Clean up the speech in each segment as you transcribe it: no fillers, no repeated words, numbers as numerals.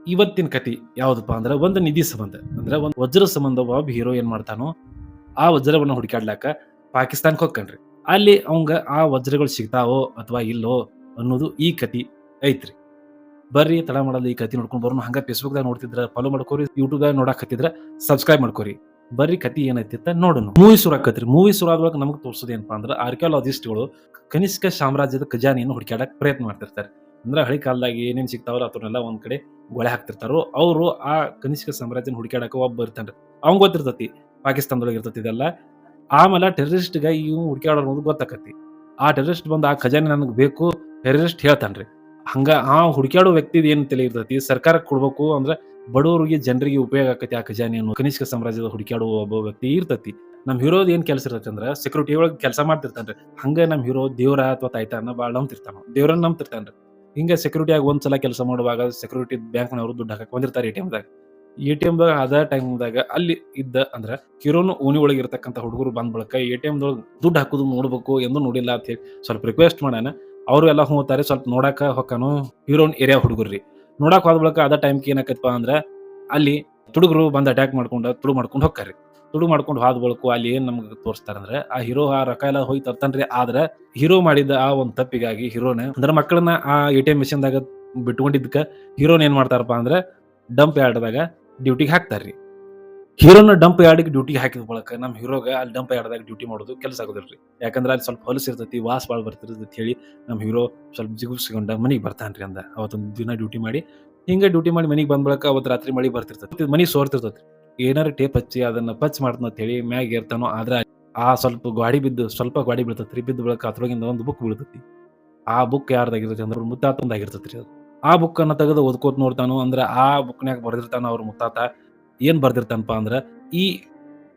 ಇವತ್ತಿನ ಕತಿ ಯಾವ್ದಪ್ಪ ಅಂದ್ರೆ ಒಂದು ನಿಧಿ ಸಂಬಂಧ. ಅಂದ್ರೆ ಒಂದು ವಜ್ರ ಸಂಬಂಧ ಒಬ್ಬ ಹೀರೋ ಏನ್ ಮಾಡ್ತಾನೋ, ಆ ವಜ್ರವನ್ನ ಹುಡುಕ್ಯಾಡ್ಲಾಕ ಪಾಕಿಸ್ತಾನಕ್ಕೆ ಹೊಕ್ಕನ್ರಿ. ಅಲ್ಲಿ ಅವಂಗ ಆ ವಜ್ರಗಳು ಸಿಗ್ತಾವೋ ಅಥವಾ ಇಲ್ಲೋ ಅನ್ನೋದು ಈ ಕತಿ ಐತ್ರಿ. ಬರ್ರಿ ತಡ ಮಾಡಲ್ಲ ಈ ಕತಿ ನೋಡ್ಕೊಂಡ್ ಬರೋಣ. ಹಂಗ ಫೇಸ್‌ಬುಕ್‌ದಾಗ ನೋಡ್ತಿದ್ರ ಫಾಲೋ ಮಾಡ್ಕೋರಿ, ಯೂಟ್ಯೂಬ್‌ದಾಗ ನೋಡಾಕತ್ತಿದ್ರ ಸಬ್ಸ್ಕ್ರೈಬ್ ಮಾಡ್ಕೋರಿ. ಬರ್ರಿ ಕತಿ ಏನೈತಿತ್ತ ನೋಡೋಣ. ಮೂವಿ ಶುರು ಆಕತ್ರಿ. ಮೂವಿ ಶುರು ಆದ್ಮೇಲೆ ನಮಗ್ ತೋರ್ಸೋದು ಏನಪ್ಪಾ ಅಂದ್ರ ಆರ್ಕಿಯಾಲಜಿಸ್ಟ್‌ಗಳು ಕನಿಷ್ಕ ಸಾಮ್ರಾಜ್ಯದ ಖಜಾನೆಯನ್ನು ಹುಡುಕ್ಯಾಡಕ್ ಪ್ರಯತ್ನ ಮಾಡ್ತಿರ್ತಾರೆ. ಅಂದ್ರೆ ಹಳೆ ಕಾಲದಾಗ ಏನೇನ್ ಸಿಗ್ತಾವ್ರ ಅದನ್ನೆಲ್ಲ ಒಂದ್ ಕಡೆ ಗೊಳೆ ಹಾಕ್ತಿರ್ತಾರೋ, ಅವರು ಆ ಕನಿಷ್ಕ ಸಾಮ್ರಾಜ್ಯನ ಹುಡುಕ್ಯಾಡಕ ಒಬ್ಬ ಇರ್ತಾನ್ರಿ. ಅವಂಗ್ ಗೊತ್ತಿರ್ತೈತಿ ಪಾಕಿಸ್ತಾನದೊಳಗೆ ಇರ್ತೈತಿ ಇದೆಲ್ಲ. ಆಮೇಲೆ ಟೆರರಿಸ್ಟ್‌ಗ ಇವ್ ಹುಡುಕ್ಯಾಡೋರು ಅನ್ನೋದು ಗೊತ್ತಾಕತಿ. ಆ ಟೆರರಿಸ್ಟ್ ಬಂದು ಆ ಖಜಾನೆ ನನಗ್ ಬೇಕು ಟೆರರಿಸ್ಟ್ ಹೇಳ್ತಾನ್ರಿ. ಹಂಗ ಆ ಹುಡುಕ್ಯಾಡೋ ವ್ಯಕ್ತಿದ್ ಏನ್ ತಲೆ ಇರ್ತೈತಿ, ಸರ್ಕಾರಕ್ಕೆ ಕೊಡ್ಬೇಕು ಅಂದ್ರೆ ಬಡವರಿಗೆ ಜನರಿಗೆ ಉಪಯೋಗ ಆಕತಿ ಆ ಖಜಾನೆ ಅನ್ನೋ ಕನಿಷ್ಕ ಸಾಮ್ರಾಜ್ಯದ ಹುಡುಕ್ಯಾಡುವ ಒಬ್ಬ ವ್ಯಕ್ತಿ ಇರ್ತೈತಿ. ನಮ್ ಹೀರೋದ್ ಏನ್ ಕೆಲಸ ಇರ್ತೈತಿ ಅಂದ್ರ ಸೆಕ್ಯೂರಿಟಿ ಒಳಗ್ ಕೆಲಸ ಮಾಡ್ತಿರ್ತಾನ್ರಿ. ಹಂಗ ನಮ್ ಹೀರೋ ದೇವ್ರ ಅಥವಾ ತಾಯ್ತಾನ ಬಾಳ ನಂಬ್ತಿರ್ತಾನ. ದೇವ್ರನ್ನ ನಂಬ್ತಿರ್ತಾನ್ರಿ. ಹಿಂಗ ಸೆಕ್ಯೂರಿಟಿಯಾಗಿ ಒಂದ್ಸಲ ಕೆಲಸ ಮಾಡುವಾಗ ಸೆಕ್ಯೂರಿಟಿ ಬ್ಯಾಂಕ್ನವರು ದುಡ್ಡು ಹಾಕಕ್ ಬಂದಿರ್ತಾರೆ ಎಟಿಎಂದಾಗ. ಎಟಿಎಂದಾಗ ಅದ ಟೈಮ್‌ದಾಗ ಅಲ್ಲಿ ಇದ್ದ ಅಂದ್ರ ಹೀರೋನು ಓಣಿ ಒಳಗೆ ಇರ್ತಕ್ಕಂಥ ಹುಡುಗರು ಬಂದ್ ಬಳಕ ಎಟಿಎಂದೊಳಗ್ ದುಡ್ಡು ಹಾಕುದು ನೋಡ್ಬೇಕು ಎಂದು ನೋಡಿಲ್ಲ ಅಂತ ಹೇಳಿ ಸ್ವಲ್ಪ ರಿಕ್ವೆಸ್ಟ್ ಮಾಡ್ಯಾನ. ಅವರು ಎಲ್ಲ ಹ್ಞೂ ಅಂತಾರೆ. ಸ್ವಲ್ಪ ನೋಡಾಕ ಹೊಕ್ಕಾನು ಹೀರೋನ್ ಏರಿಯಾ ಹುಡುಗರ್ರಿ. ನೋಡಾಕ್ ಹೋದ ಬಳಿಕ ಅದ ಟೈಮ್‌ಗೆ ಏನಾಕೈತಪ್ಪ ಅಂದ್ರ ಅಲ್ಲಿ ತುಡುಗರು ಬಂದ್ ಅಟ್ಯಾಕ್ ತುಡು ಮಾಡ್ಕೊಂಡ್ ಹೊಕ್ಕಾರ್ರಿ. ತುಡು ಮಾಡ್ಕೊಂಡ್ ಹೋದ ಬಳಿಕ ಅಲ್ಲಿ ಏನ್ ನಮ್ಗ್ ತೋರಿಸ್ತಾರಂದ್ರ ಆ ಹೀರೋ ಆ ರೊಕ್ಕ ಎಲ್ಲ ಹೋಗಿ ತರ್ತಾನ್ರಿ. ಆದ್ರ ಹೀರೋ ಮಾಡಿದ ಆ ಒಂದ್ ತಪ್ಪಿಗಾಗಿ ಹೀರೋನ ಅಂದ್ರ ಮಕ್ಕಳನ್ನ ಆ ಎಟಿಎಂ ಮಿಷನ್‌ದಾಗ ಬಿಟ್ಕೊಂಡಿದ್ದಕ್ಕ ಹೀರೋನ್ ಏನ್ ಮಾಡ್ತಾರಪ್ಪ ಅಂದ್ರ ಡಂಪ್ ಯಾರ್ಡ್‌ದಾಗ ಡ್ಯೂಟಿಗೆ ಹಾಕ್ತಾರ್ರಿ. ಹೀರೋನ ಡಂಪ್ ಯಾರ್ಡ್‌ಗೆ ಡ್ಯೂಟಿಗೆ ಹಾಕಿದ ಬಳಿಕ ನಮ್ ಹೀರೋಗ ಅಲ್ಲಿ ಡಂಪ್ ಯಾರ್ಡ್‌ದಾಗ ಡ್ಯೂಟಿ ಮಾಡೋದು ಕೆಲಸ ಆಗೋದಿಲ್ರಿ. ಯಾಕಂದ್ರ ಅಲ್ಲಿ ಸ್ವಲ್ಪ ಹೊಲಸು ಇರ್ತೈತಿ, ವಾಸ ಬಾಳ ಬರ್ತಿರ್ತೈತಿ ಅಂತ ಹೇಳಿ ನಮ್ ಹೀರೋ ಸ್ವಲ್ಪ ಜಿಗುಪ್ಸಿಗೊಂಡ ಮನಿಗ್ ಬರ್ತಾನ್ರಿ ಅಂದ. ಅವತ್ತೊಂದ್ ದಿನ ಡ್ಯೂಟಿ ಮಾಡಿ, ಹಿಂಗ ಡ್ಯೂಟಿ ಮಾಡಿ ಮನಿಗ್ ಬಂದ ಬಳಿಕ ಅವತ್ತು ರಾತ್ರಿ ಮಳಿ ಬರ್ತಿರ್ತೈತಿ. ಮನಿ ಸೋರ್ತಿರ್ತೈತಿ. ಏನಾರ ಟೇಪ್ ಹಚ್ಚಿ ಅದನ್ನ ಪಚ್ ಮಾಡ್ತನ ಅಂತ ಹೇಳಿ ಮ್ಯಾಗ್ ಏರ್ತಾನೋ. ಆದ್ರ ಆ ಸ್ವಲ್ಪ ಗಾಡಿ ಬೀಳ್ತೈತ್ರಿ. ಬಿದ್ದ ಬಳಿಕ ಅದ್ರೊಳಗಿಂದ ಒಂದು ಬುಕ್ ಬೀಳ್ತೈತಿ. ಆ ಬುಕ್ ಯಾರ್ದಾಗಿರ್ತೈತಿ ಅಂದ್ರ ಅವ್ರ ಮುತ್ತಾತಂದಾಗಿರ್ತೈತ್ರಿ ಅದು. ಆ ಬುಕ್ ಅನ್ನ ತೆಗೆದು ಓದ್ಕೋತ ನೋಡ್ತಾನು. ಅಂದ್ರ ಆ ಬುಕ್‌ನ್ಯಾಗ ಬರ್ದಿರ್ತಾನ ಅವ್ರ ಮುತ್ತಾತ. ಏನ್ ಬರ್ದಿರ್ತಾನಪ್ಪಾ ಅಂದ್ರ ಈ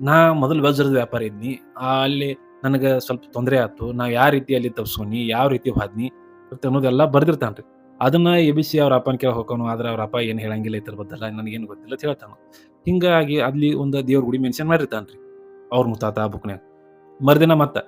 ನಾ ಮೊದಲು ವಜ್ರದ ವ್ಯಾಪಾರಿ ಇದ್ನಿ. ಅಲ್ಲಿ ನನಗ ಸ್ವಲ್ಪ ತೊಂದ್ರೆ ಆತು. ನಾ ಯಾ ರೀತಿ ಅಲ್ಲಿ ತಪ್ಸ್ಕೊಂಡ್ನಿ, ಯಾವ ರೀತಿ ಹೋದ್ನಿ ಅಂತ ಅನ್ನೋದೆಲ್ಲ ಬರ್ದಿರ್ತಾನ್ರಿ. ಅದನ್ನ ಎಬಿಸಿ ಅವ್ರ ಅಪ್ಪನ ಕೇಳಾಕ್ ಹೊಕ್ಕಾನು. ಆದ್ರ ಅವ್ರ ಅಪ್ಪ ಏನ್ ಹೇಳಂಗಿಲ್ಲ ಇದ್ರ ಬದ್ದೆಲ್ಲ ನನಗೇನು ಗೊತ್ತಿಲ್ಲ ಅಂತ ಹೇಳ್ತಾನು. ಹಿಂಗಾಗಿ ಅಲ್ಲಿ ಒಂದು ದೇವ್ರ ಗುಡಿ ಮೆನ್ಷನ್ ಮಾಡಿರ್ತಾನ್ರಿ ಅವ್ರ ಮುತ್ತಾತ ಆ ಬುಕ್‌ನ್ಯಾಗ. ಮರ್ದಿನ ಮತ್ತ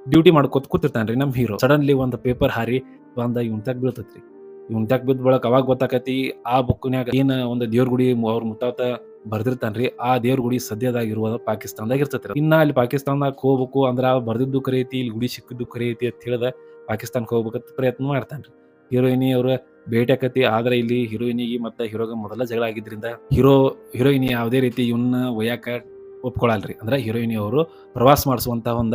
ಡ್ಯೂಟಿ ಮಾಡ್ಕೋತ ಕೂತಿರ್ತಾನ್ರಿ ನಮ್ ಹೀರೋ. ಸಡನ್ಲಿ ಒಂದು ಪೇಪರ್ ಹಾರಿ ಬಂದ ಇವ್ನ್ ತ್ಯಾಗ್ ಬೀಳ್ತೈತ್ರಿ. ಇವ್ನ್ ತ್ಯಾಗ್ ಬಿದ್ದ ಬಳಿಕ ಅವಾಗ ಗೊತ್ತಾಕತಿ ಆ ಬುಕ್‌ನ್ಯಾಗ ಏನ್ ಒಂದು ದೇವ್ರ ಗುಡಿ ಅವ್ರ ಮುತ್ತಾತ ಬರ್ದಿರ್ತಾನ್ರಿ. ಆ ದೇವ್ರ ಗುಡಿ ಸದ್ಯದಾಗಿರುವುದು ಪಾಕಿಸ್ತಾನದಾಗ ಇರ್ತೈತ್ರಿ. ಇನ್ನ ಅಲ್ಲಿ ಪಾಕಿಸ್ತಾನದಾಗ ಹೋಗ್ಬೇಕು ಅಂದ್ರ ಬರ್ದಿದ್ದು ಕರೆ ಐತಿ, ಇಲ್ಲಿ ಗುಡಿ ಸಿಕ್ಕಿದ್ದು ಕರೆ ಐತಿ ಅಂತ ಹೇಳ್ದ ಪಾಕಿಸ್ತಾನಕ್ಕೆ ಹೋಗ್ಬೇಕಂತ ಪ್ರಯತ್ನ ಮಾಡ್ತಾನ್ರಿ. ಹೀರೋಯಿನಿ ಅವ್ರ ಭೇಟಿ ಆಕತಿ. ಆದ್ರ ಇಲ್ಲಿ ಹೀರೋಯಿನಿಗೆ ಮತ್ತ ಹೀರೋಗ ಮೊದಲ ಜಗಳ ಆಗಿದ್ರಿಂದ ಹೀರೋಯಿನಿ ಯಾವುದೇ ರೀತಿ ಇವನ್ನ ಒಯ್ಯಾಕ ಒಪ್ಕೊಳಲ್ರಿ. ಅಂದ್ರ ಹೀರೋಯಿನಿ ಅವರು ಪ್ರವಾಸ ಮಾಡಿಸುವಂತ ಒಂದ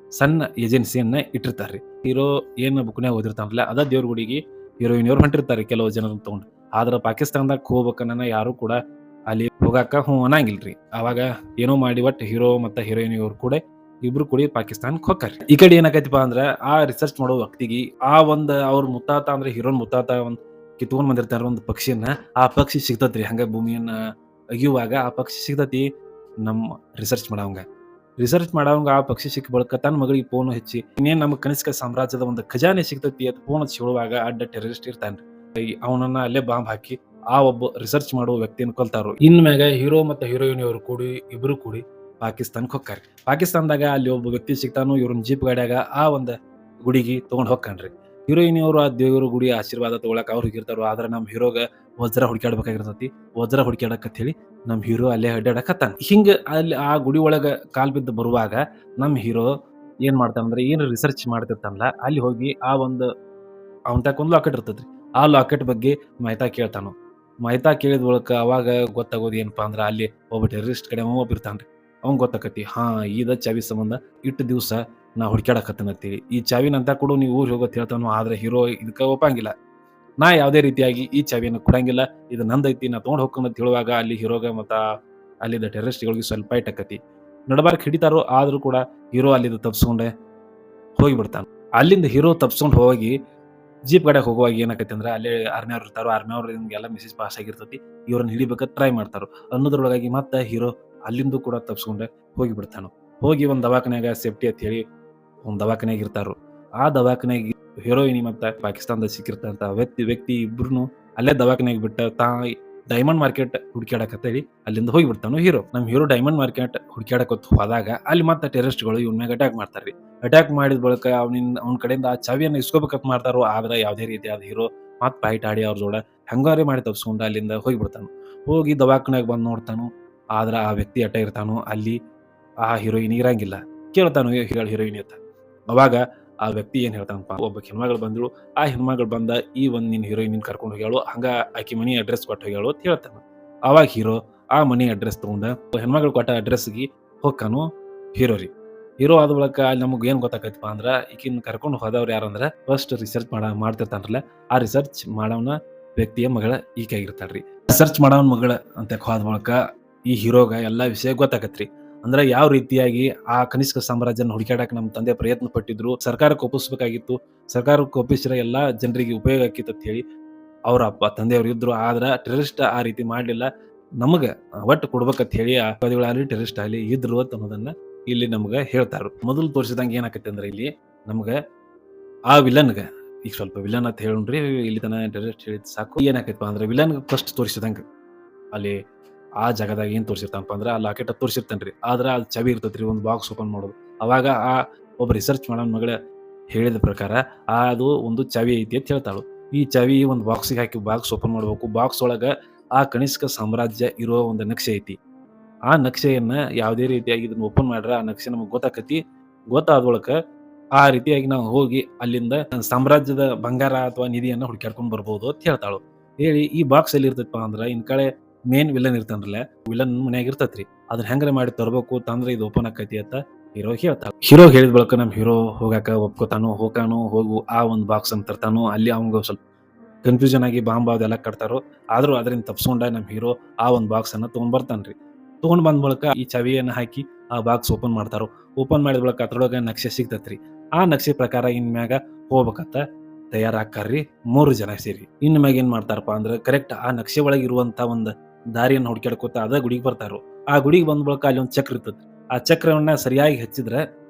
ಸಣ್ಣ ಏಜೆನ್ಸಿಯನ್ನ ಇಟ್ಟಿರ್ತಾರ್ರಿ. ಹೀರೋ ಏನ್ ಬುಕ್‌ನ್ಯಾಗ ಓದಿರ್ತಾನಲ್ಲ ಅದ ದೇವ್ರ ಗುಡಿಗೆ ಹೀರೋಯಿನಿ ಅವ್ರು ಹೊಂಟಿರ್ತಾರ್ರಿ ಕೆಲವು ಜನರನ್ನ ತಗೊಂಡು. ಆದ್ರ ಪಾಕಿಸ್ತಾನದಾಗ ಹೋಗ್ಬೇಕನ್ನ ಯಾರು ಕೂಡ ಅಲ್ಲಿ ಹೋಗಾಕ ಹ್ಞೂ ಅನ್ನಂಗಿಲ್ರಿ. ಅವಾಗ ಏನೋ ಮಾಡಿ ಒಟ್ಟು ಹೀರೋ ಮತ್ತ ಹೀರೋಯಿನಿ ಅವ್ರು ಕೂಡ ಇಬ್ರು ಕೂಡಿ ಪಾಕಿಸ್ತಾನಕ್ಕೆ ಹೊಕ್ಕಾರ್ರಿ. ಈ ಕಡೆ ಏನಾಕೈತಿಪಾ ಅಂದ್ರ ಆ ರಿಸರ್ಚ್ ಮಾಡೋ ವ್ಯಕ್ತಿಗೆ ಆ ಒಂದ್ ಅವ್ರ ಮುತ್ತಾತ ಅಂದ್ರೆ ಹೀರೋನ್ ಮುತ್ತಾತ ಒಂದ್ ಕಿತ್ಕೊಂಡ್ ಬಂದಿರ್ತಾರ ಒಂದ್ ಪಕ್ಷಿಯನ್ನ. ಆ ಪಕ್ಷಿ ಸಿಗ್ತತ್ರಿ. ಹಂಗ ಭೂಮಿಯನ್ನ ಅಗಿಯುವಾಗ ಆ ಪಕ್ಷಿ ಸಿಗ್ತತಿ ನಮ್ಮ ರಿಸರ್ಚ್ ಮಾಡವಂಗ ಆ ಪಕ್ಷಿ ಸಿಕ್ಕ ಬಳಿಕ ತನ್ನ ಮಗಳಿಗೆ ಫೋನ್ ಹಚ್ಚಿ ಇನ್ನೇನ್ ನಮ್ಮ ಕನಿಷ್ಕ ಸಾಮ್ರಾಜ್ಯದ ಒಂದು ಖಜಾನೆ ಸಿಗ್ತತಿ ಅಂತ ಫೋನ್ ಹಚ್ಚಿ ಹೇಳುವಾಗ ಅಡ್ಡ ಟೆರರಿಸ್ಟ್ ಇರ್ತಾನ್ರಿ. ಅವನನ್ನ ಅಲ್ಲೇ ಬಾಂಬ್ ಹಾಕಿ ಆ ಒಬ್ಬ ರಿಸರ್ಚ್ ಮಾಡುವ ವ್ಯಕ್ತಿಯನ್ನು ಕೊಲ್ತಾರು. ಇನ್ ಮ್ಯಾಗ ಹೀರೋ ಮತ್ತೆ ಹೀರೋಯಿನಿ ಅವರು ಇಬ್ರು ಕೂಡಿ ಪಾಕಿಸ್ತಾನಕ್ಕೆ ಹೊಕ್ಕಾರಿ. ಪಾಕಿಸ್ತಾನದಾಗ ಅಲ್ಲಿ ಒಬ್ಬ ವ್ಯಕ್ತಿ ಸಿಗ್ತಾನು. ಇವ್ರನ್ನ ಜೀಪ್ ಗಾಡ್ಯಾಗ ಆ ಒಂದ್ ಗುಡಿಗೆ ತಗೊಂಡ್ ಹೊಕ್ಕಾನ್ರಿ. ಹೀರೋಯಿನಿ ಅವರು ಆ ದೇವ್ರ ಗುಡಿ ಆಶೀರ್ವಾದ ತಗೊಳಕ್ ಅವ್ರು ಹೋಗಿರ್ತಾರೋ. ಆದ್ರ ನಮ್ ಹೀರೋಗ ವಜ್ರ ಹುಡುಕ್ಯಾಡ್ಬೇಕಾಗಿರ್ತೈತಿ. ವಜ್ರ ಹುಡುಕ್ಯಾಡಕ್ ಹೇಳಿ ನಮ್ ಹೀರೋ ಅಲ್ಲೇ ಅಡ್ಡಾಡಕತ್ತಾನ. ಹಿಂಗ ಅಲ್ಲಿ ಆ ಗುಡಿ ಒಳಗ ಕಾಲ್ ಬಿದ್ದು ಬರುವಾಗ ನಮ್ ಹೀರೋ ಏನ್ ಮಾಡ್ತಾನಂದ್ರೆ ಏನು ರಿಸರ್ಚ್ ಮಾಡ್ತಿರ್ತಾನಲ್ಲ ಅಲ್ಲಿ ಹೋಗಿ ಆ ಒಂದು ಅವನ್ತಾಕ ಒಂದ್ ಲಾಕೆಟ್ ಇರ್ತೈತ್ರಿ. ಆ ಲಾಕೆಟ್ ಬಗ್ಗೆ ಮಾಹಿತಿ ಕೇಳ್ತಾನು. ಮಾಹಿತಿ ಕೇಳಿದ ಬಳಿಕ ಅವಾಗ ಗೊತ್ತಾಗೋದು ಏನಪ್ಪಾ ಅಂದ್ರ ಅಲ್ಲಿ ಒಬ್ಬ ಟೆರರಿಸ್ಟ್ ಕಡೆ ಒಬ್ಬ ಇರ್ತಾನ್ರಿ. ಅವಂಗ್ ಗೊತ್ತಾಕತಿ ಇದ ಚಾವಿ ಸಂಬಂಧ ಇಟ್ಟು ದಿವ್ಸ ನಾ ಹುಡುಕ್ಯಾಡಕತ್ತೇನಂತೇಳಿ. ಈ ಚಾವಿನ ಅಂತ ಕೊಡು ನೀವು ಊರಿಗೆ ಹೋಗೋತ್ ಹೇಳ್ತಾನು. ಆದ್ರೆ ಹೀರೋ ಇದಕ್ಕ ಒಪ್ಪಂಗಿಲ್ಲ. ನಾ ಯಾವುದೇ ರೀತಿಯಾಗಿ ಈ ಚಾವಿಯನ್ನು ಕೊಡಂಗಿಲ್ಲ. ಇದು ನಂದೈತಿ ನಾ ತಗೊಂಡ್ ಹೋಗ್ಕೊಂಡ್ ಅಂತ ಹೇಳುವಾಗ ಅಲ್ಲಿ ಹೀರೋಗ ಮತ್ತ ಅಲ್ಲಿದ್ದ ಟೆರರಿಸ್ಟ್‌ಗಳಿಗೆ ಸ್ವಲ್ಪ ಫೈಟ್ ಆಕತಿ. ನಡಬಾರ್ಕ್ ಹಿಡಿತಾರೋ. ಆದ್ರೂ ಕೂಡ ಹೀರೋ ಅಲ್ಲಿಂದ ತಪ್ಸ್ಕೊಂಡೆ ಹೋಗಿಬಿಡ್ತಾನ. ಅಲ್ಲಿಂದ ಹೀರೋ ತಪ್ಸ್ಕೊಂಡ್ ಹೋಗಿ ಜೀಪ್ ಗಾಡ್ಯಾಗ ಹೋಗುವಾಗ ಏನಾಕೈತಿ ಅಂದ್ರ ಅಲ್ಲೇ ಆರ್ಮಿಯವ್ರು ಇರ್ತಾರೋ. ಆರ್ಮಿಯವ್ರು ಹಿಂಗೆಲ್ಲ ಮೆಸೇಜ್ ಪಾಸ್ ಆಗಿರ್ತೈತಿ. ಇವ್ರನ್ನ ಹಿಡಿಬೇಕಂತ ಟ್ರೈ ಮಾಡ್ತಾರೋ. ಅನ್ನೋದ್ರೊಳಗಾಗಿ ಮತ್ತ ಹೀರೋ ಅಲ್ಲಿಂದ ಕೂಡ ತಪ್ಸ್ಕೊಂಡೆ ಹೋಗಿಬಿಡ್ತಾನು. ಹೋಗಿ ಒಂದ್ ದವಾಖಾನ್ಯಾಗ ಸೇಫ್ಟಿ ಅಂತ ಹೇಳಿ ಒಂದ್ ದವಾಖಾನ್ಯಾಗ ಇರ್ತಾರೋ. ಆ ದವಾಖಾನ್ಯಾಗ ಹೀರೋಯಿನಿ ಮತ್ತ ಪಾಕಿಸ್ತಾನದಾಗ ಸಿಕ್ಕಿರ್ತಂತ ವ್ಯಕ್ತಿ ಇಬ್ರುನು ಅಲ್ಲೇ ದವಾಖಾನ್ಯಾಗ ಬಿಟ್ಟ ಡೈಮಂಡ್ ಮಾರ್ಕೆಟ್ ಹುಡುಕ್ಯಾಡಕತ್ತೇಳಿ ಅಲ್ಲಿಂದ ಹೋಗಿಬಿಡ್ತಾನು ಹೀರೋ. ನಮ್ ಹೀರೋ ಡೈಮಂಡ್ ಮಾರ್ಕೆಟ್ ಹುಡುಕ್ಯಾಡಕತ್ ಹೋದಾಗ ಅಲ್ಲಿ ಮತ್ತ ಟೆರರಿಸ್ಟ್‌ಗಳು ಇವ್ನ ಮ್ಯಾಗ ಅಟ್ಯಾಕ್ ಮಾಡ್ತಾರ್ರಿ. ಅಟ್ಯಾಕ್ ಮಾಡಿದ ಬಳಿಕ ಅವ್ನ ಕಡೆಯಿಂದ ಆ ಚಾವಿಯನ್ನ ಇಸ್ಕೋಬೇಕಂತ ಮಾಡ್ತಾರೋ. ಆದ್ರ ಯಾವುದೇ ರೀತಿಯಾದ ಹೀರೋ ಮತ್ ಫೈಟ್ ಆಡಿ ಅವ್ರ ಜೋಡ ಹೆಂಗಾರೆ ಮಾಡಿ ತಪ್ಪಿಸ್ಕೊಂಡು ಅಲ್ಲಿಂದ ಹೋಗಿಬಿಡ್ತಾನು. ಹೋಗಿ ದವಾಖಾನ್ಯಾಗ ಬಂದು ನೋಡ್ತಾನು. ಆದ್ರ ಆ ವ್ಯಕ್ತಿ ಅಟ್ಟ ಇರ್ತಾನು. ಅಲ್ಲಿ ಆ ಹೀರೋಯಿನ್ ಇರಂಗಿಲ್ಲ. ಕೇಳ್ತಾನು ಹೇಳು ಹೀರೋಯಿನ್ ಅಂತ. ಅವಾಗ ಆ ವ್ಯಕ್ತಿ ಏನ್ ಹೇಳ್ತಾನಪ್ಪ, ಒಬ್ಬ ಹೆಣ್ಮಗಳು ಬಂದಳು. ಆ ಹೆಣ್ಮಗಳು ಬಂದ ಈ ಒಂದ್ ನಿನ್ ಹೀರೋಯಿನ್ ಕರ್ಕೊಂಡು ಹೋಗ್ಯಾಳು. ಹಂಗ ಆಕಿ ಮನಿ ಅಡ್ರೆಸ್ ಕೊಟ್ಟು ಹೋಗ್ಯಾಳು ಅಂತ ಹೇಳ್ತಾನ. ಅವಾಗ ಹೀರೋ ಆ ಮನಿ ಅಡ್ರೆಸ್ ತಗೊಂಡ ಹೆಣ್ಮಗಳು ಕೊಟ್ಟ ಅಡ್ರೆಸ್‌ಗೆ ಹೊಕ್ಕಾನು ಹೀರೋ ರೀ. ಹೀರೋ ಆದ ಬಳಿಕ ಅಲ್ಲಿ ನಮಗ್ ಏನ್ ಗೊತ್ತಾಕೈತಪ್ಪ ಅಂದ್ರ ಈಕಿನ್ ಕರ್ಕೊಂಡು ಹೋದವ್ರು ಯಾರಂದ್ರ ಫಸ್ಟ್ ರಿಸರ್ಚ್ ಮಾಡ್ತಿರ್ತಾನ್ರಲ್ಲ, ಆ ರಿಸರ್ಚ್ ಮಾಡವನ ವ್ಯಕ್ತಿಯ ಮಗಳ ಈಕೆ ಆಗಿರ್ತಾಳ್ರಿ. ರಿಸರ್ಚ್ ಮಾಡವನ ಮಗಳ ಅಂತ ಹೋದ ಬಳಿಕ ಈ ಹೀರೋಗ ಎಲ್ಲಾ ವಿಷಯ ಗೊತ್ತಾಗತ್ರಿ. ಅಂದ್ರ ಯಾವ ರೀತಿಯಾಗಿ ಆ ಕನಿಷ್ಕ ಸಾಮ್ರಾಜ್ಯನ ಹುಡುಕ್ಯಾಡಕ್ ನಮ್ಮ ತಂದೆ ಪ್ರಯತ್ನ ಪಟ್ಟಿದ್ರು. ಸರ್ಕಾರಕ್ಕೆ ಒಪ್ಪಿಸ್ಬೇಕಾಗಿತ್ತು. ಸರ್ಕಾರಕ್ಕೆ ಒಪ್ಪಿಸಿದ್ರೆ ಎಲ್ಲಾ ಜನರಿಗೆ ಉಪಯೋಗ ಆಕ್ಕಿತ್ ಅಂತ ಹೇಳಿ ಅವ್ರ ತಂದೆಯವ್ರು ಇದ್ರು. ಆದ್ರ ಟೆರರಿಸ್ಟ್ ಆ ರೀತಿ ಮಾಡ್ಲಿಲ್ಲ. ನಮಗ ಒಟ್ಟು ಕೊಡ್ಬೇಕಂತ ಹೇಳಿ ಆ ಅಪರಾಧಿಗಳಾಗ್ಲಿ ಟೆರರಿಸ್ಟ್ ಆಗ್ಲಿ ಇದ್ರು ಅಂತ ಅನ್ನೋದನ್ನ ಇಲ್ಲಿ ನಮ್ಗ ಹೇಳ್ತಾರು. ಮೊದಲು ತೋರಿಸಿದಂಗ ಏನಾಕೈತಿ ಅಂದ್ರ ಇಲ್ಲಿ ನಮ್ಗ ಆ ವಿಲನ್‌ಗ ಈಗ ಸ್ವಲ್ಪ ವಿಲನ್ ಅಂತ ಹೇಳುಣ್ರಿ. ಇಲ್ಲಿ ತನ ಟೆರರಿಸ್ಟ್ ಹೇಳಿದ್ ಸಾಕು. ಏನಾಕೈತಪ್ಪ ಅಂದ್ರ ವಿಲನ್‌ಗ ಫಸ್ಟ್ ತೋರಿಸಿದಂಗ ಅಲ್ಲಿ ಆ ಜಾಗದಾಗ ಏನ್ ತೋರಿಸಿರ್ತಾನಪ್ಪ ಅಂದ್ರ ಆ ಲಾಕೆಟ್ ತೋರಿಸಿರ್ತಾನ್ರಿ. ಆದ್ರ ಅದ್ ಚಾವಿ ಇರ್ತೈತ್ರಿ ಒಂದ್ ಬಾಕ್ಸ್ ಓಪನ್ ಮಾಡೋದು. ಅವಾಗ ಆ ಒಬ್ಬ ರಿಸರ್ಚ್ ಮಾಡೋನ್ ಮಗಳ ಹೇಳಿದ ಪ್ರಕಾರ ಅದು ಒಂದು ಚಾವಿ ಐತಿ ಅಂತ ಹೇಳ್ತಾಳು. ಈ ಚಾವಿ ಒಂದ್ ಬಾಕ್ಸ್‌ಗೆ ಹಾಕಿ ಬಾಕ್ಸ್ ಓಪನ್ ಮಾಡ್ಬೇಕು. ಬಾಕ್ಸ್ ಒಳಗ ಆ ಕನಿಷ್ಕ ಸಾಮ್ರಾಜ್ಯ ಇರೋ ಒಂದು ನಕ್ಷೆ ಐತಿ. ಆ ನಕ್ಷೆಯನ್ನ ಯಾವುದೇ ರೀತಿಯಾಗಿ ಇದನ್ನ ಓಪನ್ ಮಾಡ್ರ ಆ ನಕ್ಷೆ ನಮಗ್ ಗೊತ್ತಾಕತಿ. ಗೊತ್ತಾದ ಬಳಿಕ ಆ ರೀತಿಯಾಗಿ ನಾವು ಹೋಗಿ ಅಲ್ಲಿಂದ ಸಾಮ್ರಾಜ್ಯದ ಬಂಗಾರ ಅಥವಾ ನಿಧಿಯನ್ನ ಹುಡುಕ್ಯಾಡ್ಕೊಂಡ್ ಬರ್ಬೋದು ಅಂತ ಹೇಳ್ತಾಳು. ಹೇಳಿ ಈ ಬಾಕ್ಸ್ ಎಲ್ಲಿ ಇರ್ತೈತಪ್ಪ ಅಂದ್ರ ಇನ್ ಕಡೆ ಮೇನ್ ವಿಲನ್ ಇರ್ತಾನಲ್ಲ, ವಿಲನ್ ಮನ್ಯಾಗ ಇರ್ತೈತ್ರಿ. ಅದನ್ನ ಹೆಂಗಾರ ಮಾಡಿ ತರ್ಬೇಕು ತಂದ್ರ ಇದು ಓಪನ್ ಆಕೈತಿ ಅಂತ ಹೀರೋ ಹೇಳ್ತಾಳ. ಹೀರೋ ಹೇಳಿದ ಬಳಿಕ ನಮ್ ಹೀರೋ ಹೋಗಾಕ ಒಪ್ಕೋತಾನು. ಹೋಗು ಆ ಒಂದ್ ಬಾಕ್ಸ್ ಅಂತ ತರ್ತಾನು. ಅಲ್ಲಿ ಅವಂಗ ಸ್ವಲ್ಪ ಕನ್ಫ್ಯೂಷನ್ ಆಗಿ ಬಾಂಬ್ ಅದೆಲ್ಲ ಕಟ್ತಾರೋ. ಆದ್ರೂ ಅದರಿಂದ ತಪ್ಸ್ಕೊಂಡ ನಮ್ ಹೀರೋ ಆ ಒಂದ್ ಬಾಕ್ಸ್ ಅನ್ನ ತಗೊಂಡ್ ಬರ್ತಾನ್ರಿ. ತಗೊಂಡ್ ಬಂದ ಬಳಿಕ ಈ ಚಾವಿಯನ್ನ ಹಾಕಿ ಆ ಬಾಕ್ಸ್ ಓಪನ್ ಮಾಡ್ತಾರೋ. ಓಪನ್ ಮಾಡಿದ ಬಳಿಕ ಅದ್ರೊಳಗ ನಕ್ಷೆ ಸಿಗ್ತೈತ್ರಿ. ಆ ನಕ್ಷೆ ಪ್ರಕಾರ ಇನ್ ಮ್ಯಾಗ ಹೋಗ್ಬೇಕಂತ ತಯಾರಾಕ್ಕಾರ್ರಿ 3 ಜನ ಸೇರಿ. ಇನ್ ಮ್ಯಾಗ ಏನ್ ಮಾಡ್ತಾರಪ್ಪ ಅಂದ್ರ ಕರೆಕ್ಟ್ ಆ ನಕ್ಷೆ ಒಳಗೆ ಇರುವಂತ ಒಂದ್ ದಾರಿಯನ್ನ ಹುಡುಕ್ಯಾಡ್ಕೊತ ಅದ ಗುಡಿಗೆ ಬರ್ತಾರೋ. ಆ ಗುಡಿಗೆ ಬಂದ ಬಳಿಕ ಅಲ್ಲಿ ಒಂದ್ ಚಕ್ರ ಇರ್ತೈತಿ. ಆ ಚಕ್ರವನ್ನ ಸರಿಯಾಗಿ ಹಚ್ಚಿದ್ರ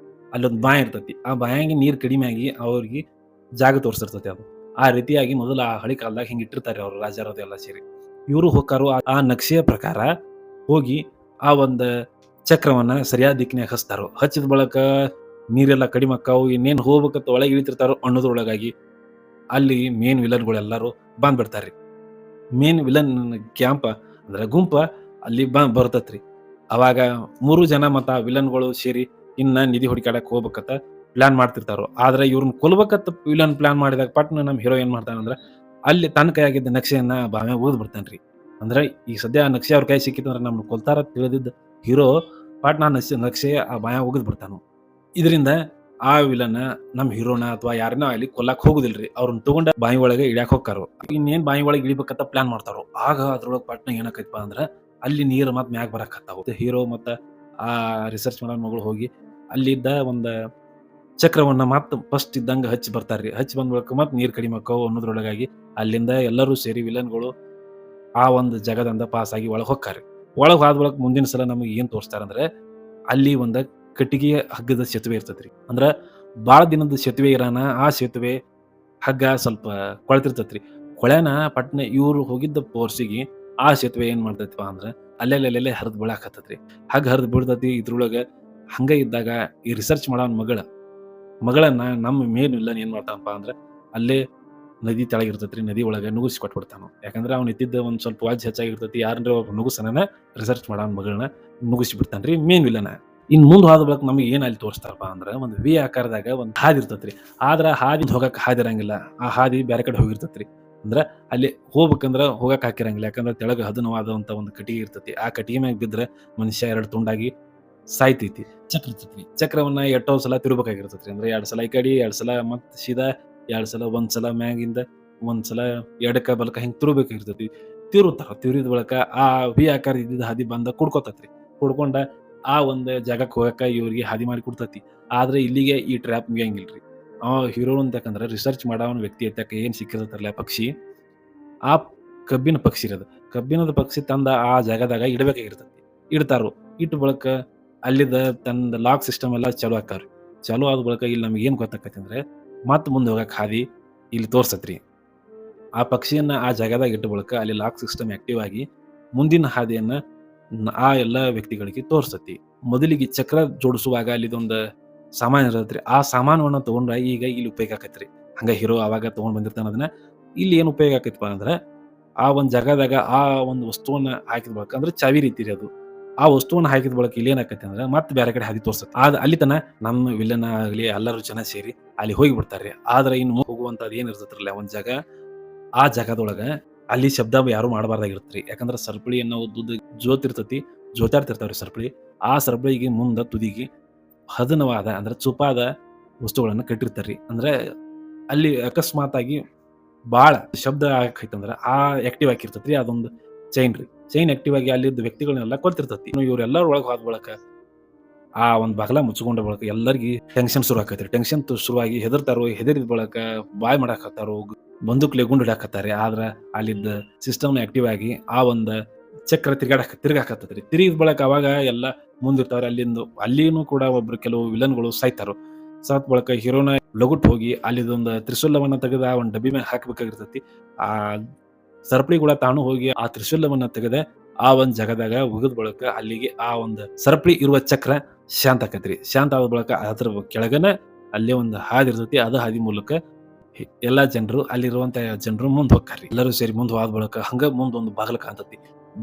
ಅಲ್ಲೊಂದ್ ಬಾಯಿ ಇರ್ತೈತಿ. ಆ ಬಾಯಾಗಿ ನೀರ್ ಕಡಿಮೆ ಆಗಿ ಅವ್ರಿಗೆ ಜಾಗ ತೋರ್ಸಿರ್ತೈತಿ ಅದು. ಆ ರೀತಿಯಾಗಿ ಮೊದಲ ಆ ಹಳಿ ಕಾಲದಾಗ ಹಿಂಗ್ ಇಟ್ಟಿರ್ತಾರ್ರಿ ಅವ್ರು ರಾಜರದೆಲ್ಲ ಸೇರಿ. ಇವ್ರು ಹೊಕ್ಕಾರು ಆ ನಕ್ಷೆಯ ಪ್ರಕಾರ ಹೋಗಿ ಆ ಒಂದ್ ಚಕ್ರವನ್ನ ಸರಿಯಾದ ದಿಕ್ಕಿನ್ಯಾಗ ಹಚ್ತಾರೋ. ಹಚ್ಚಿದ ಬಳಿಕ ನೀರೆಲ್ಲ ಕಡಿಮೆ ಆಕ್ಕಾವು. ಇನ್ನೇನ್ ಹೋಗ್ಬೇಕಂತ ಒಳಗೆ ಇಳಿತಿರ್ತಾರೋ ಅನ್ನೋದ್ರೊಳಗಾಗಿ ಅಲ್ಲಿ ಮೇನ್ ವಿಲನ್‌ಗಳೆಲ್ಲರೂ ಬಂದ್ಬಿಡ್ತಾರ್ರಿ. ಮೇನ್ ವಿಲನ್ ಕ್ಯಾಂಪ್ ಅಂದ್ರ ಗುಂಪ ಅಲ್ಲಿ ಬರ್ತೈತ್ರಿ. ಅವಾಗ 3 ಜನ ಮತ್ತ ಆ ವಿಲನ್‌ಗಳು ಸೇರಿ ಇನ್ನ ನಿಧಿ ಹುಡುಕ್ಯಾಡಕ್ ಹೋಗ್ಬೇಕಂತ ಪ್ಲಾನ್ ಮಾಡ್ತಿರ್ತಾರೋ. ಆದ್ರೆ ಇವ್ರನ್ನ ಕೊಲ್ಬೇಕಂತ ವಿಲನ್ ಪ್ಲಾನ್ ಮಾಡಿದಾಗ ಪಟ್ನ ನಮ್ ಹೀರೋ ಏನ್ ಮಾಡ್ತಾನಂದ್ರ ಅಲ್ಲಿ ತನ್ನ ಕೈಯಾಗಿದ್ದ ನಕ್ಷೆಯನ್ನ ಬಾವ್ಯಾಗ ಒಗದ್ ಬಿಡ್ತಾನ್ರಿ. ಅಂದ್ರ ಈಗ ಸದ್ಯ ಆ ನಕ್ಷೆ ಅವ್ರ ಕೈ ಸಿಕ್ಕಿತಂದ್ರ ನಮ್ನ ಕೊಲ್ತಾರ ಅಂತ ತಿಳಿದಿದ್ದ ಹೀರೋ ಪಟ್ನ ನಕ್ಷೆ ಆ ಬಾಯಾಗ ಒಗದ್ ಬಿಡ್ತಾನು. ಇದರಿಂದ ಆ ವಿಲನ್ ನಮ್ ಹೀರೋನ ಅಥವಾ ಯಾರನ್ನ ಅಲ್ಲಿ ಕೊಲ್ಲಾಕ್ ಹೋಗುದಿಲ್ರಿ. ಅವ್ರನ್ನ ತಗೊಂಡ ಬಾವಿ ಒಳಗೆ ಇಳ್ಯಾಕ್ ಹೊಕ್ಕಾರು. ಇನ್ನೇನ್ ಬಾವಿ ಒಳಗೆ ಇಳಿಬೇಕಂತ ಪ್ಲಾನ್ ಮಾಡ್ತಾರೋ. ಆಗ ಅದ್ರೊಳಗ್ ಪಟ್ನ ಏನಾಕೈತಪ್ಪ ಅಂದ್ರ ಅಲ್ಲಿ ನೀರ್ ಮತ್ ಮ್ಯಾಗ್ ಬರಾಕತ್ತಾವು. ಹೀರೋ ಮತ್ತ ಆ ರಿಸರ್ಚ್ ಮಾಡೋ ಮಗಳು ಹೋಗಿ ಅಲ್ಲಿದ್ದ ಒಂದ್ ಚಕ್ರವನ್ನ ಮತ್ ಫಸ್ಟ್ ಇದ್ದಂಗ ಹಚ್ಚಿ ಬರ್ತಾರ್ರಿ. ಹಚ್ಚಿ ಬಂದ ಬಳಿಕ ಮತ್ ನೀರ್ ಕಡಿಮೆ ಆಕ್ಕಾವು ಅನ್ನೋದ್ರೊಳಗಾಗಿ ಅಲ್ಲಿಂದ ಎಲ್ಲರೂ ಸೇರಿ ವಿಲನ್‌ಗಳು ಆ ಒಂದ್ ಜಗದಿಂದ ಪಾಸ್ ಆಗಿ ಒಳಗ್ ಹೊಕ್ಕಾರ್ರಿ. ಒಳಗ್ ಹೋದ ಬಳಿಕ ಮುಂದಿನ ಸಲ ನಮಗೆ ಏನ್ ತೋರಿಸ್ತಾರಂದ್ರೆ ಅಲ್ಲಿ ಒಂದ್ ಕಟ್ಟಿಗೆಯ ಹಗ್ಗದ ಸೇತುವೆ ಇರ್ತೈತ್ರಿ. ಅಂದ್ರ ಬಾಳ ದಿನದ ಸೇತುವೆ ಇರಾನ ಆ ಸೇತುವೆ ಹಗ್ಗ ಸ್ವಲ್ಪ ಕೊಳ್ತಿರ್ತೈತ್ರಿ. ಕೊಳ್ಯಾನ ಪಟ್ನ ಇವ್ರು ಹೋಗಿದ್ದ ಫೋರ್ಸಿಗೆ ಆ ಸೇತುವೆ ಏನ್ ಮಾಡ್ತೈತಿಪ್ಪ ಅಂದ್ರ ಅಲ್ಲೆಲ್ಲೇ ಹರಿದ್ ಬೀಳಾಕತ್ತೈತ್ರಿ. ಹಗ್ಗ ಹರಿದ್ ಬೀಳ್ತೈತಿ. ಇದ್ರೊಳಗ ಹಂಗ ಇದ್ದಾಗ ಈ ರಿಸರ್ಚ್ ಮಾಡೋನ್ ಮಗಳನ್ನ ನಮ್ಮ ಮೇನ್ ವಿಲ್ಲನ್ ಏನ್ ಮಾಡ್ತಾನಪ್ಪ ಅಂದ್ರ ಅಲ್ಲೇ ನದಿ ತೆಳಗಿರ್ತೈತ್ರಿ. ನದಿ ಒಳಗ ನುಗ್ಗಿಸಿ ಕೊಟ್ಬಿಡ್ತಾನು. ಯಾಕಂದ್ರ ಅವ್ನ ಇದ್ದಿದ್ದ ಒಂದ್ ಸ್ವಲ್ಪ ವಾಜ್ ಹೆಚ್ಚಾಗಿರ್ತೈತಿ. ಯಾರನ್ರ ಒಬ್ಬ ನುಗ್ಸನನ ರಿಸರ್ಚ್ ಮಾಡೋನ್ ಮಗಳನ್ನ ನುಗ್ಗಿಸಿ ಬಿಡ್ತಾನ್ರಿ ಮೇನ್ ವಿಲನ್. ಇನ್ ಮುಂದ್ ಹೋದ ಬಳಿಕ ನಮಗೆ ಏನ್ ಅಲ್ಲಿ ತೋರಿಸ್ತಾರಪ್ಪ ಅಂದ್ರ ಒಂದ್ ವಿ ಆಕಾರದಾಗ ಒಂದ್ ಹಾದಿ ಇರ್ತೈತ್ರಿ. ಆದ್ರ ಹಾದಿ ಹೋಗಕ್ ಹಾದಿ ಇರಂಗಿಲ್ಲ. ಆ ಹಾದಿ ಬ್ಯಾರೆ ಕಡೆ ಹೋಗಿರ್ತೈತ್ರಿ. ಅಂದ್ರ ಅಲ್ಲಿ ಹೋಗ್ಬೇಕಂದ್ರ ಹೋಗಕ್ ಹಾಕಿರಂಗಿಲ್ಲ. ಯಾಕಂದ್ರ ತೆಳಗ ಹದನವಾದಂತ ಒಂದ್ ಕಟ್ಟಿಗೆ ಇರ್ತೈತಿ. ಆ ಕಟ್ಟಿಗೆ ಮ್ಯಾಗ ಬಿದ್ರ ಮನುಷ್ಯ 2 ತುಂಡಾಗಿ ಸಾಯ್ತೈತಿ. ಚಕ್ರ ಇರ್ತೈತ್ರಿ. ಚಕ್ರವನ್ನ ಎಷ್ಟೋ ಸಲ ತಿರ್ಬೇಕಾಗಿರ್ತೈತ್ರಿ. ಅಂದ್ರೆ 2 ಸಲ ಈ ಕಡಿ, 2 ಸಲ ಮತ್ ಸೀದಾ, 2 ಸಲ ಒಂದ್ ಸಲ ಮ್ಯಾಗಿಂದ, ಒಂದ್ ಸಲ ಎಡಕ್ಕ ಬಲಕ್ಕ ಹಿಂಗ್ ತಿರ್ಬೇಕಾಗಿರ್ತೈತಿ. ತಿರುತಾರ. ತಿರುವಿದ ಬಳಿಕ ಆ ವಿ ಆಕಾರ ಇದ್ದಿದ್ದ ಹಾದಿ ಬಂದ ಕುಡ್ಕೋತೈತ್ರಿ. ಕುಡ್ಕೊಂಡ ಆ ಒಂದ್ ಜಾಗಕ್ಕೆ ಹೋಗಕ ಇವ್ರಿಗೆ ಹಾದಿ ಮಾಡಿ ಕೊಡ್ತೈತಿ. ಆದ್ರೆ ಇಲ್ಲಿಗೆ ಈ ಟ್ರ್ಯಾಪ್ ಮುಗಿಯಂಗಿಲ್ರಿ. ಹೀರೋ ಅಂತಕಂದ್ರ ರಿಸರ್ಚ್ ಮಾಡವನ್ ವ್ಯಕ್ತಿ ಐತಕ ಏನ್ ಸಿಕ್ಕಿರತ್ತಲ್ಲ ಪಕ್ಷಿ, ಆ ಕಬ್ಬಿನ ಪಕ್ಷಿ ಇರೋದು. ಕಬ್ಬಿನದ ಪಕ್ಷಿ ತಂದ ಆ ಜಾಗದಾಗ ಇಡಬೇಕಾಗಿರ್ತೈತಿ. ಇಡ್ತಾರು. ಇಟ್ಟ ಬಳಿಕ ಅಲ್ಲಿದ ತಂದ ಲಾಕ್ ಸಿಸ್ಟಮ್ ಎಲ್ಲ ಚಾಲೂ ಆಕ್ಕಾವ್ರಿ. ಚಾಲೂ ಆದ ಬಳಿಕ ಇಲ್ಲಿ ನಮ್ಗೆ ಏನ್ ಗೊತ್ತಾಕೈತಿ ಅಂದ್ರೆ ಮತ್ತ್ ಮುಂದ್ ಹೋಗಕ್ ಹಾದಿ ಇಲ್ಲಿ ತೋರ್ಸತ್ರಿ. ಆ ಪಕ್ಷಿಯನ್ನ ಆ ಜಾಗದಾಗ ಇಟ್ಟ ಬಳಿಕ ಅಲ್ಲಿ ಲಾಕ್ ಸಿಸ್ಟಮ್ ಆಕ್ಟಿವ್ ಆಗಿ ಮುಂದಿನ ಹಾದಿಯನ್ನ ಆ ಎಲ್ಲಾ ವ್ಯಕ್ತಿಗಳಿಗೆ ತೋರ್ಸತಿ. ಮೊದಲಿಗೆ ಚಕ್ರ ಜೋಡಿಸುವಾಗ ಅಲ್ಲಿದೊಂದ್ ಸಾಮಾನ್ ಇರತ್ರಿ. ಆ ಸಾಮಾನವನ್ನ ತಗೊಂಡ್ರ ಈಗ ಇಲ್ಲಿ ಉಪಯೋಗ ಆಕೈತ್ರಿ. ಹಂಗ ಹೀರೋ ಅವಾಗ ತಗೊಂಡ್ ಬಂದಿರ್ತಾನ ಅದನ್ನ. ಇಲ್ಲಿ ಏನ್ ಉಪಯೋಗ ಆಕೈತಿಪಾ ಅಂದ್ರ ಆ ಒಂದ್ ಜಾಗದಾಗ ಆ ಒಂದು ವಸ್ತುವನ್ನ ಹಾಕಿದ ಬಳಕ ಅಂದ್ರೆ ಚಾವಿ ರೀತಿ ರೀ ಅದು. ಆ ವಸ್ತುವನ್ನ ಹಾಕಿದ ಬಳಕ ಇಲ್ಲಿ ಏನಾಕೈತಿ ಅಂದ್ರೆ ಮತ್ತೆ ಬೇರೆ ಕಡೆ ಹಾದಿ ತೋರ್ಸತ್ತೆ. ಅಲ್ಲಿ ತನ ನಮ್ಮ ವಿಲನ್ ಆಗ್ಲಿ ಎಲ್ಲರೂ ಜನ ಸೇರಿ ಅಲ್ಲಿ ಹೋಗಿ ಬಿಡ್ತಾರ್ರಿ. ಆದ್ರೆ ಇನ್ನು ಹೋಗುವಂತದ್ ಏನ್ ಇರ್ತೈತ್ರಲ್ಲ ಒಂದ್ ಜಾಗ, ಆ ಜಾಗದೊಳಗ ಅಲ್ಲಿ ಶಬ್ದ ಯಾರು ಮಾಡಬಾರ್ದಾಗಿರುತ್ತ್ರಿ. ಯಾಕಂದ್ರ ಸರಪಳಿ ಅನ್ನೋ ಉದ್ದುದ ಜೋತ್ ಇರ್ತೈತಿ, ಜೋತಾಡ್ತಿರ್ತಾವ್ರಿ ಸರಪಳಿ. ಆ ಸರಪಳಿಗೆ ಮುಂದ ತುದಿಗಿ ಹದನವಾದ ಅಂದ್ರೆ ಚುಪಾದ ವಸ್ತುಗಳನ್ನ ಕಟ್ಟಿರ್ತಾರ್ರಿ. ಅಂದ್ರೆ ಅಲ್ಲಿ ಅಕಸ್ಮಾತ್ ಆಗಿ ಬಾಳ ಶಬ್ದ ಆಕೈತಂದ್ರ ಆ ಆಕ್ಟಿವ್ ಆಗಿರ್ತೈತ್ರಿ ಅದೊಂದು ಚೈನ್ ರೀ. ಚೈನ್ ಆಕ್ಟಿವ್ ಆಗಿ ಅಲ್ಲಿದ್ದ ವ್ಯಕ್ತಿಗಳನ್ನೆಲ್ಲ ಕೊಲ್ತಿರ್ತೈತಿ. ಇವ್ರೆಲ್ಲರೂ ಒಳಗ್ ಹೋದ ಬಳಕ ಆ ಒಂದ್ ಬಾಗಲ ಮುಚ್ಕೊಂಡ ಬಳಕ ಎಲ್ಲರಿಗಿ ಟೆನ್ಷನ್ ಶುರು ಆಕೈತ್ರಿ. ಟೆನ್ಷನ್ ಶುರುವಾಗಿ ಹೆದರ್ತಾರೋ, ಹೆದರಿದ ಬಳಕ ಬಾಯ್ ಮಾಡಾಕತ್ತಾರೋ, ಬಂದೂಕ್ಲೆ ಗುಂಡ್ ಹಿಡ್ಯಾಕತ್ತಾರ್ರಿ. ಆದ್ರ ಅಲ್ಲಿದ್ದ ಸಿಸ್ಟಮ್ ಆಕ್ಟಿವ್ ಆಗಿ ಆ ಒಂದ್ ಚಕ್ರ ತಿರ್ಗಾಕತ್ತೈತ್ರಿ. ತಿರುಗಿದ ಬಳಕ ಅವಾಗ ಎಲ್ಲ ಮುಂದಿರ್ತಾವ್ರಿ. ಅಲ್ಲಿನೂ ಕೂಡ ಒಬ್ರು ಕೆಲವು ವಿಲನ್‌ಗಳು ಸಾಯ್ತಾರು. ಸತ್ ಬಳಕ ಹೀರೋನ ಲಗುಟ್ ಹೋಗಿ ಅಲ್ಲಿದೊಂದು ತ್ರಿಶೂಲವನ್ನ ತೆಗೆದು ಆ ಒಂದ್ ಡಬ್ಬಿ ಮ್ಯಾಗ ಹಾಕ್ಬೇಕಾಗಿರ್ತೈತಿ. ಆ ಸರಪಳಿ ಕೂಡ ತಾನು ಹೋಗಿ ಆ ತ್ರಿಶೂಲವನ್ನ ತೆಗೆದ ಆ ಒಂದ್ ಜಾಗದಾಗ ಒಗದ್ ಬಳಕ ಅಲ್ಲಿಗೆ ಆ ಒಂದ್ ಸರಪಳಿ ಇರುವ ಚಕ್ರ ಶಾಂತ ಆಕೈತ್ರಿ. ಶಾಂತ ಆದ ಬಳಕ ಅದ್ರ ಕೆಳಗನ ಅಲ್ಲೇ ಒಂದ್ ಹಾದಿ ಇರ್ತೈತಿ. ಅದ ಹಾದಿ ಮೂಲಕ ಎಲ್ಲಾ ಜನರು ಅಲ್ಲಿರುವಂತ ಜನರು ಮುಂದ್ ಹೋಗ್ತಾರ್ರಿ. ಎಲ್ಲರೂ ಸೇರಿ ಮುಂದ್ ಹೋದ ಬಳಕ ಹಂಗ ಮುಂದ್ ಒಂದು ಬಾಗಲ ಕಾಣ್ತೈತಿ.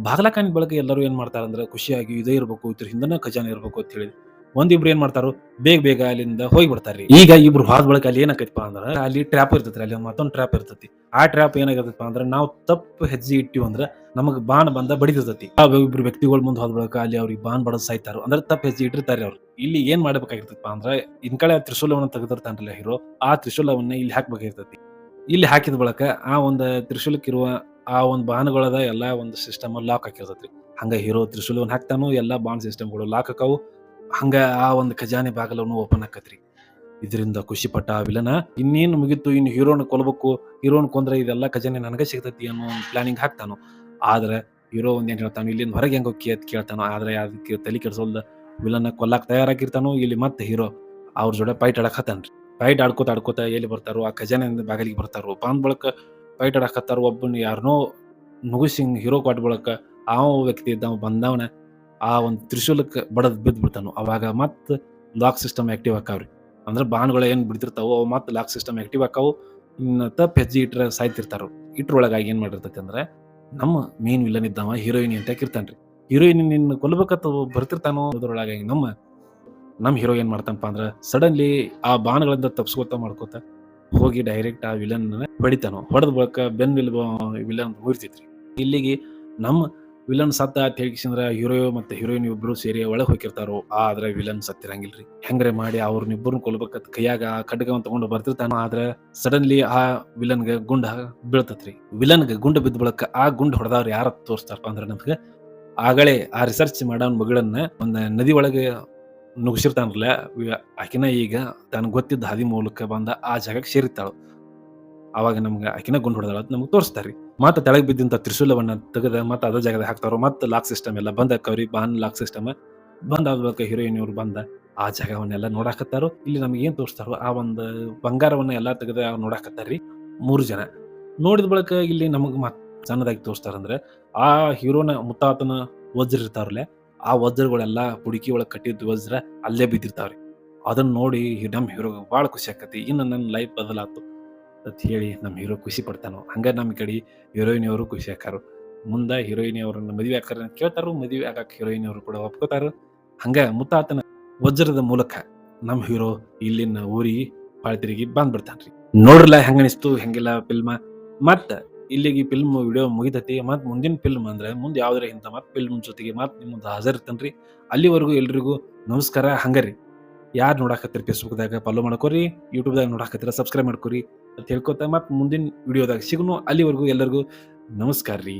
ಬಾಗಲ ಕಾಣಿದ ಬಳಕ ಎಲ್ಲರೂ ಏನ್ ಮಾಡ್ತಾರಂದ್ರ ಖುಷಿಯಾಗಿ ಇದೇ ಇರ್ಬೇಕು, ಇದ್ರ ಹಿಂದನ ಖಜಾನೆ ಇರ್ಬೇಕು ಅಂತ ಹೇಳಿ ಒಂದಿಬ್ರು ಏನ್ ಮಾಡ್ತಾರು, ಬೇಗ ಅಲ್ಲಿಂದ ಹೋಗಿ ಬಿಡ್ತಾರ್ರಿ. ಈಗ ಇಬ್ರು ಹೋದ ಬಳಕ ಅಲ್ಲಿ ಏನಾಕೈತಿಪಾ ಅಂದ್ರ ಅಲ್ಲಿ ಟ್ರ್ಯಾಪ್ ಇರ್ತೈತ್ರಿ. ಅಲ್ಲಿ ಮತ್ತೊಂದ್ ಟ್ರ್ಯಾಪ್ ಇರ್ತೈತಿ. ಆ ಟ್ರ್ಯಾಪ್ ಏನಾಗಿರ್ತೈತಿಪಾ ಅಂದ್ರ ನಾವು ತಪ್ಪು ಹೆಜ್ಜೆ ಇಟ್ಟಿವಿ ಅಂದ್ರ ನಮಗ್ ಬಾಣ್ ಬಂದ ಬಡಿದಿರ್ತೈತಿ. ಆ ಇಬ್ರು ವ್ಯಕ್ತಿಗಳು ಮುಂದ್ ಹೋದ ಬಳಕ ಅಲ್ಲಿ ಅವ್ರಿಗೆ ಬಾಣ್ ಬಡದ್ ಸಾಯ್ತಾರು. ಅಂದ್ರ ತಪ್ಪು ಹೆಜ್ಜೆ ಇಟ್ಟಿರ್ತಾರ್ರಿ ಅವ್ರು. ಇಲ್ಲಿ ಏನ್ ಮಾಡ್ಬೇಕಾಗಿರ್ತೈತಿಪಾ ಅಂದ್ರ ಇನ್ಕಡೆ ತ್ರಿಶೂಲವನ್ನ ತೆಗೆದಿರ್ತಾನ್ರಲ್ಲ ಹೀರೋ, ಆ ತ್ರಿಶೂಲವನ್ನ ಇಲ್ಲಿ ಹಾಕ್ಬೇಕಾಗಿರ್ತೈತಿ. ಇಲ್ಲಿ ಹಾಕಿದ ಬಳಕ ಆ ಒಂದ್ ತ್ರಿಶೂಲಕ್ಕಿರುವ ಆ ಒಂದ್ ಬಾಣಗಳದ ಎಲ್ಲಾ ಒಂದು ಸಿಸ್ಟಮ್ ಲಾಕ್ ಹಾಕಿರ್ತೈತ್ರಿ. ಹಂಗ ಹೀರೋ ತ್ರಿಶೂಲವನ್ನ ಹಾಕ್ತಾನು, ಎಲ್ಲಾ ಬಾಣ್ ಸಿಸ್ಟಮ್‌ಗಳು ಲಾಕ್ ಆಕಾವು. ಹಂಗ ಆ ಒಂದ್ ಖಜಾನೆ ಬಾಗಲನ್ನು ಓಪನ್ ಆಕತ್ರಿ. ಇದರಿಂದ ಖುಷಿ ಪಟ್ಟ ಆ ವಿಲನ ಇನ್ನೇನು ಮುಗೀತು, ಇನ್ನು ಹೀರೋನ ಕೊಲ್ಬೇಕು, ಹೀರೋನ ಕೊಂದ್ರೆ ಇದೆಲ್ಲಾ ಖಜಾನೆ ನನಗ ಸಿಗ್ತೈತಿ ಅನ್ನೋ ಒಂದು ಪ್ಲಾನಿಂಗ್ ಹಾಕ್ತಾನು. ಆದ್ರೆ ಹೀರೋ ಒಂದ್ ಏನ್ ಹೇಳ್ತಾನು, ಇಲ್ಲಿಂದ ಹೊರಗೆ ಹೆಂಗ್ ಹೊಕ್ಕಿ ಅಂತ ಕೇಳ್ತಾನು. ಆದ್ರೆ ಅದಕ್ಕೆ ತಲಿ ಕೆಡ್ಸೋಲ್ದ ವಿಲನ್ನ ಕೊಲ್ಲಾಕ್ ತಯಾರಾಗಿರ್ತಾನು. ಇಲ್ಲಿ ಮತ್ತೆ ಹೀರೋ ಅವ್ರ ಜೋಡಿ ಫೈಟ್ ಆಡಕ್ ಹತ್ತಾನ್ರಿ. ಫೈಟ್ ಆಡ್ಕೋತ ಎಲ್ಲಿ ಬರ್ತಾರೋ ಆ ಖಜಾನೆ ಬಾಗಿಲಿಗೆ ಬರ್ತಾರೋ. ಬಂದ್ ಬಳಕ ಫೈಟ್ ಆಡಕತ್ತಾರೋ. ಒಬ್ಬನ್ ಯಾರನೋ ನುಗುಸಿ ಹೀರೋ ಕೊಟ್ಟ ಬಳಕ ಆ ವ್ಯಕ್ತಿ ಇದ್ದವ ಬಂದವನ ಆ ಒಂದ್ ತ್ರಿಶೂಲಕ್ಕೆ ಬಡದ್ ಬಿದ್ದ್ ಬಿಡ್ತಾನು. ಅವಾಗ ಮತ್ ಲಾಕ್ ಸಿಸ್ಟಮ್ ಆಕ್ಟಿವ್ ಆಕಾವ್ರಿ. ಅಂದ್ರ ಬಾಣ್ಗಳು ಏನ್ ಬಿಡ್ತಿರ್ತಾವೋ ಅವು ಮತ್ ಲಾಕ್ ಸಿಸ್ಟಮ್ ಆಕ್ಟಿವ್ ಆಕಾವು. ಇನ್ನ ತಪ್ಪ ಹೆಜ್ಜೆ ಇಟ್ರ ಸಾಯ್ತಿರ್ತಾರು. ಇಟ್ರೊಳಗಾಗಿ ಏನ್ ಮಾಡಿರ್ತೈತಿ ಅಂದ್ರೆ ನಮ್ಮ ಮೇನ್ ವಿಲನ್ ಇದ್ದವ ಹೀರೋಯಿನ್ ಅಂತ ಇರ್ತಾನ್ರಿ. ಹೀರೋಯಿನ್ ನಿನ್ನ ಕೊಲ್ಬೇಕಂತ ಬರ್ತಿರ್ತಾನೋ ಅದ್ರೊಳಗಾಗಿ ನಮ್ ಹೀರೋ ಏನ್ ಮಾಡ್ತಾನಪ್ಪ ಅಂದ್ರ ಸಡನ್ಲಿ ಆ ಬಾಣಗಳಿಂದ ತಪ್ಸ್ಕೊತ ಮಾಡ್ಕೋತ ಹೋಗಿ ಡೈರೆಕ್ಟ್ ಆ ವಿಲನ್ ಹೊಡಿತಾನು. ಹೊಡೆದ ಬಳಕ ವಿಲನ್ ಮುಗಿರ್ತೈತ್ರಿ. ಇಲ್ಲಿಗೆ ನಮ್ಮ ವಿಲನ್ ಸತ್ತ ಅಂತ ಹೇಳಿಕಿಸಿಂದ್ರ ಹೀರೋ ಮತ್ತೆ ಹೀರೋಯಿನ್ ಇಬ್ರು ಸೇರಿ ಒಳಗ್ ಹೋಗಿರ್ತಾರೋ. ಆದ್ರೆ ವಿಲನ್ ಸತ್ತಿರಂಗಿಲ್ರಿ. ಹೆಂಗ್ರೆ ಮಾಡಿ ಅವ್ರನ್ನಿಬ್ಬರನ್ನ ಕೊಲ್ಬೇಕಂತ ಕೈಯಾಗ ಆ ಖಡ್ಗವನ್ನ ತಗೊಂಡು ಬರ್ತಿರ್ತಾನ. ಆದ್ರೆ ಸಡನ್ಲಿ ಆ ವಿಲನ್ಗೆ ಗುಂಡ ಬೀಳ್ತತ್ರಿ. ವಿಲನ್ಗೆ ಗುಂಡ ಬಿದ್ದ ಬಳಕ ಆ ಗುಂಡ್ ಹೊಡೆದವ್ರು ಯಾರ ತೋರಿಸ್ತಾರಪ್ಪ ಅಂದ್ರ ನಮ್ಗೆ ಆಗಲೇ ಆ ರಿಸರ್ಚ್ ಮಾಡೋನ್ ಮಗಳನ್ನ ಒಂದ್ ನದಿ ಒಳಗೆ ನುಗ್ಸಿರ್ತಾನಲ್ಲ, ಆಕಿನ ಈಗ ತನಗ್ ಗೊತ್ತಿದ್ದ ಹಾದಿ ಮೂಲಕ ಬಂದ ಆ ಜಾಗಕ್ಕೆ ಸೇರಿರ್ತಾಳು. ಅವಾಗ ನಮ್ಗ ಆಕಿನ ಗುಂಡ್ ಹೊಡೆದಾಳ ಅಂತ ನಮ್ಗ್ ತೋರಿಸ್ತಾರ್ರಿ. ಮತ್ತ ತೆಳಗ್ ಬಿದ್ದಂತ ತ್ರಿಶೂಲವನ್ನ ತೆಗೆದ ಮತ್ತ ಅದ ಜಾಗದಾಗ ಹಾಕ್ತಾರೋ. ಮತ್ತ ಲಾಕ್ ಸಿಸ್ಟಮ್ ಎಲ್ಲ ಬಂದ್ ಆಕ್ಕವ್ರಿ. ಬಾನ್ ಲಾಕ್ ಸಿಸ್ಟಮ್ ಬಂದ್ ಆದ ಬಳಿಕ ಹೀರೋಯಿನ್ ಇವ್ರು ಬಂದ ಆ ಜಾಗವನ್ನೆಲ್ಲ ನೋಡಾಕತ್ತಾರು. ಇಲ್ಲಿ ನಮ್ಗೆ ಏನ್ ತೋರಿಸ್ತಾರೋ ಆ ಒಂದ್ ಬಂಗಾರವನ್ನ ಎಲ್ಲಾ ತೆಗೆದ ನೋಡಾಕತ್ತಾರ್ರಿ 3 ಜನ. ನೋಡಿದ ಬಳಿಕ ಇಲ್ಲಿ ನಮಗ್ ಮತ್ ಸಣ್ಣದಾಗಿ ತೋರಿಸ್ತಾರಂದ್ರೆ ಆ ಹೀರೋನ ಮುತ್ತಾತನ ವಜ್ರ ಇರ್ತಾವ್ರಲ್ಲ, ಆ ವಜ್ರಗಳೆಲ್ಲಾ ಪುಡುಕಿ ಒಳಗ್ ಕಟ್ಟಿದ್ ವಜ್ರ ಅಲ್ಲೇ ಬಿದ್ದಿರ್ತಾವ್ರಿ. ಅದನ್ನ ನೋಡಿ ನಮ್ ಹೀರೋಗ ಬಾಳ ಖುಷಿ ಆಕತಿ. ಇನ್ನು ನನ್ನ ಲೈಫ್ ಬದಲಾತು ಅಂತ ಹೇಳಿ ನಮ್ ಹೀರೋ ಖುಷಿ ಪಡ್ತಾನು. ಹಂಗ ನಮ್ ಕಡೆ ಹೀರೋಯಿನ್ ಅವರು ಖುಷಿ ಆಕಾರು. ಮುಂದ ಹೀರೋಯಿನ್ ಅವ್ರನ್ನ ಮದ್ವೆ ಆಕಾರ ಅಂತ ಕೇಳ್ತಾರು. ಮದ್ವೆ ಆಗಾಕ ಹೀರೋಯಿನ್ ಅವರು ಕೂಡ ಒಪ್ಕೋತಾರು. ಹಂಗ ಮುತ್ತಾತನ ವಜ್ರದ ಮೂಲಕ ನಮ್ ಹೀರೋ ಇಲ್ಲಿನ ಊರಿಗೆ ಪಾಳ್ತಿರಿಗೆ ಬಂದ್ ಬಿಡ್ತಾನ್ರಿ. ನೋಡ್ರಲ್ಲ ಹೆಂಗ ಅನಿಸ್ತು ಹೆಂಗಿಲ್ಲ ಫಿಲ್ಮ್. ಮತ್ತ ಇಲ್ಲಿಗೆ ಫಿಲ್ಮ್ ವಿಡಿಯೋ ಮುಗಿತೈತಿ. ಮತ್ ಮುಂದಿನ ಫಿಲ್ಮ್ ಅಂದ್ರೆ ಮುಂದ್ ಯಾವ್ದಾರ ಇಂತ ಮತ್ ಫಿಲ್ಮ್ ಜೊತೆಗೆ ಮತ್ ನಿಮ್ ಮುಂದೆ ಹಾಜರ್ ಇರ್ತೇನ್ರಿ. ಅಲ್ಲಿವರೆಗೂ ಎಲ್ರಿಗೂ ನಮಸ್ಕಾರ. ಹಂಗರಿ ಯಾರ್ ನೋಡಾಕತ್ತೀರಿ ಫೇಸ್ಬುಕ್ದಾಗ ಫಾಲೋ ಮಾಡ್ಕೋರಿ, ಯೂಟ್ಯೂಬ್ದಾಗ ನೋಡಾಕತ್ತೀರ ಸಬ್ಸ್ಕ್ರೈಬ್ ಮಾಡ್ಕೋರಿ ಅಂತ ಹೇಳ್ಕೊತ ಮತ್ ಮುಂದಿನ ವಿಡಿಯೋದಾಗ ಸಿಗುನು. ಅಲ್ಲಿವರೆಗೂ ಎಲ್ಲರಿಗೂ ನಮಸ್ಕಾರ ರೀ.